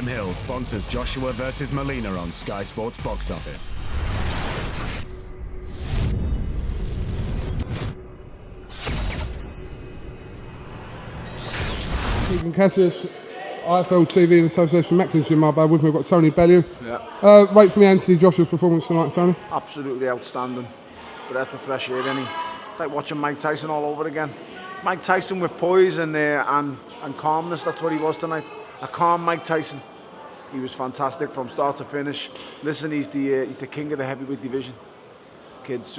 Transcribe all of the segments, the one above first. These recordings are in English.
Jim Hill sponsors Joshua versus Molina on Sky Sports Box Office. KUGAN CASSIUS, IFL TV in association with Mackinson, my bad. With me, we've got Tony Bellew. Yeah. Rate for me Anthony Joshua's performance tonight, Tony? Absolutely outstanding. Breath of fresh air, isn't he? It's like watching Mike Tyson all over again. Mike Tyson with poise and calmness, that's what he was tonight. A calm Mike Tyson. He was fantastic from start to finish. Listen, he's the king of the heavyweight division. Kid's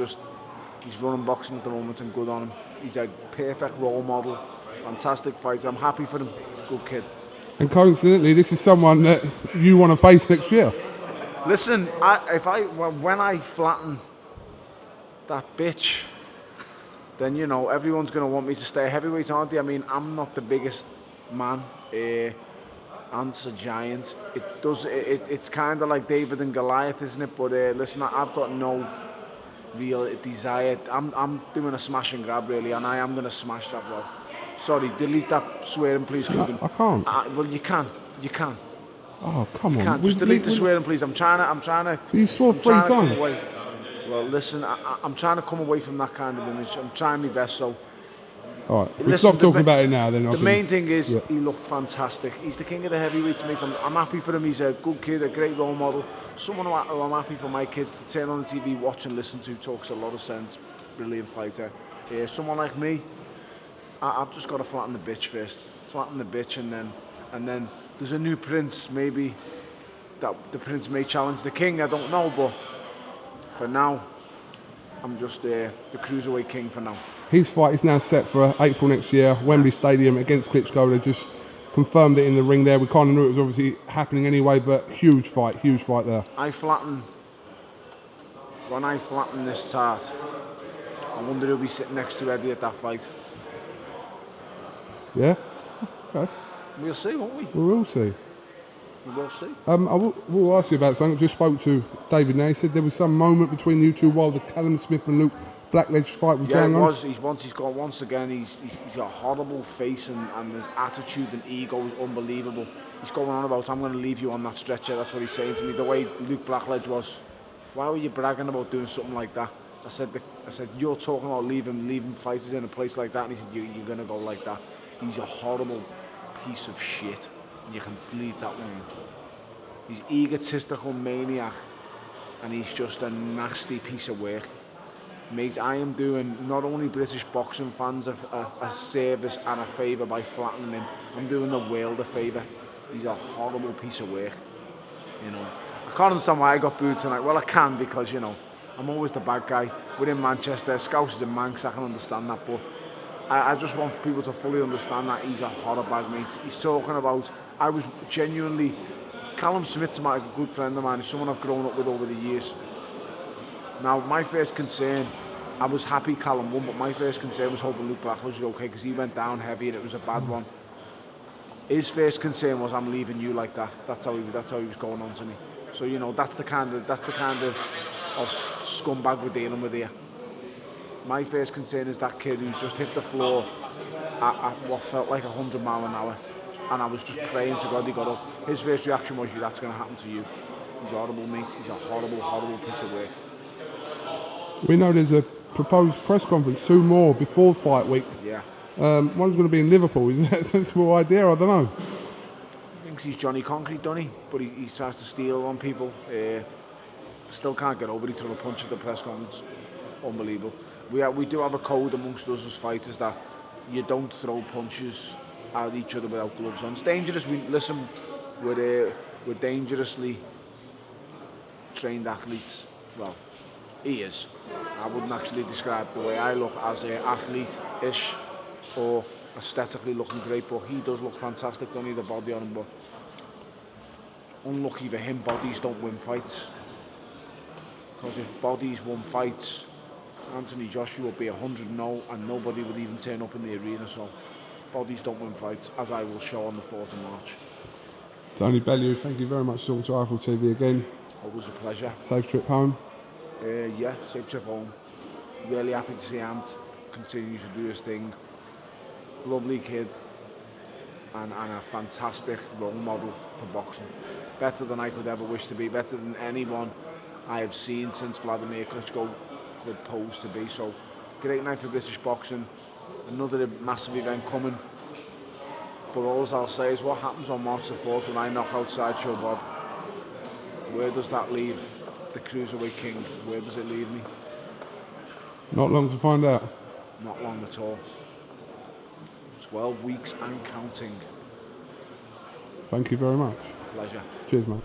he's running boxing at the moment and good on him. He's a perfect role model. Fantastic fighter. I'm happy for him. He's a good kid. And coincidentally, this is someone that you want to face next year. Listen, when I flatten that bitch, then you know everyone's going to want me to stay heavyweight, aren't they? I mean, I'm not the biggest man. Ant's a giant. It's kind of like David and Goliath, isn't it? But listen, I've got no real desire. I'm doing a smash and grab really, and I am going to smash that well. Sorry, delete that swearing, please, KUGAN. I can't. Well, you can. Oh, come on. You can't. Just delete the swearing, please. I'm trying to. You swore 3 times. Well, listen, I'm trying to come away from that kind of image. I'm trying my best, so. All right, we'll stop talking about it now then. The main thing is he looked fantastic. He's the king of the heavyweights, mate. I'm happy for him. He's a good kid, a great role model. Someone who I'm happy for my kids to turn on the TV, watch and listen to. Talks a lot of sense. Brilliant fighter. Someone like me, I've just got to flatten the bitch first. Flatten the bitch, and then there's a new prince. Maybe that the prince may challenge the king. I don't know, but for now, I'm just the cruiserweight king for now. His fight is now set for April next year, Wembley Stadium against Klitschko. They just confirmed it in the ring there. We kind of knew it was obviously happening anyway, but huge fight there. When I flatten this tart, I wonder who'll be sitting next to Eddie at that fight. Yeah? Okay. We'll see, won't we? We will see. We will see. I will ask you about something. I just spoke to David now. He said there was some moment between you two while the Callum Smith and Luke Blackledge fight was going on. Yeah, it was. Once again, he's got a horrible face and his attitude and ego is unbelievable. He's going on about, I'm going to leave you on that stretcher. That's what he's saying to me. The way Luke Blackledge was, why were you bragging about doing something like that? I said, you're talking about leaving fighters in a place like that, and he said, you're going to go like that. He's a horrible piece of shit. You can believe that one. He's egotistical maniac, and he's just a nasty piece of work. Mate, I am doing not only British boxing fans a service and a favour by flattening him, I'm doing the world a favour. He's a horrible piece of work. You know, I can't understand why I got booed tonight. Well, I can, because, you know, I'm always the bad guy. We're in Manchester, Scouse is in Manx, I can understand that, but I just want people to fully understand that he's a horror bag, mate. He's talking about, I was genuinely, Callum Smith's a good friend of mine, he's someone I've grown up with over the years. Now, my first concern, I was happy Callum won, but my first concern was hoping Luke Blackledge was okay, because he went down heavy and it was a bad one. His first concern was, I'm leaving you like that. That's how he was going on to me. So, you know, that's the kind of scumbag we're dealing with here. My first concern is that kid who's just hit the floor at what felt like 100 miles an hour, and I was just praying to God he got up. His first reaction was, that's going to happen to you. He's horrible, mate. He's a horrible, horrible piece of work. We know there's a proposed press conference, 2 more before fight week. Yeah. One's going to be in Liverpool. Is that a sensible idea? I don't know. He thinks he's Johnny Concrete, doesn't he? But he tries to steal on people. Still can't get over it. He threw a punch at the press conference. Unbelievable. We do have a code amongst us as fighters that you don't throw punches at each other without gloves on. It's dangerous. We're dangerously trained athletes. Well, he is. I wouldn't actually describe the way I look as an athlete-ish or aesthetically looking great, but he does look fantastic, don't he, the body on him, but unlucky for him, bodies don't win fights. Because if bodies won fights, Anthony Joshua would be 100-0 and nobody would even turn up in the arena, so bodies don't win fights, as I will show on the 4th of March. Tony Bellew, thank you very much for talking to IFL TV again. Always a pleasure. Safe trip home. Yeah, safe trip home. Really happy to see Ant continue to do his thing. Lovely kid. and a fantastic role model for boxing. Better than I could ever wish to be, better than anyone I have seen since Vladimir Klitschko could pose to be. So, great night for British boxing, another massive event coming. But all I'll say is what happens on March the 4th when I knock out Sideshow Bob. Where does that leave the Cruiserweight King? Where does it leave me? Not long to find out. Not long at all. 12 weeks and counting. Thank you very much. Pleasure. Cheers, mate.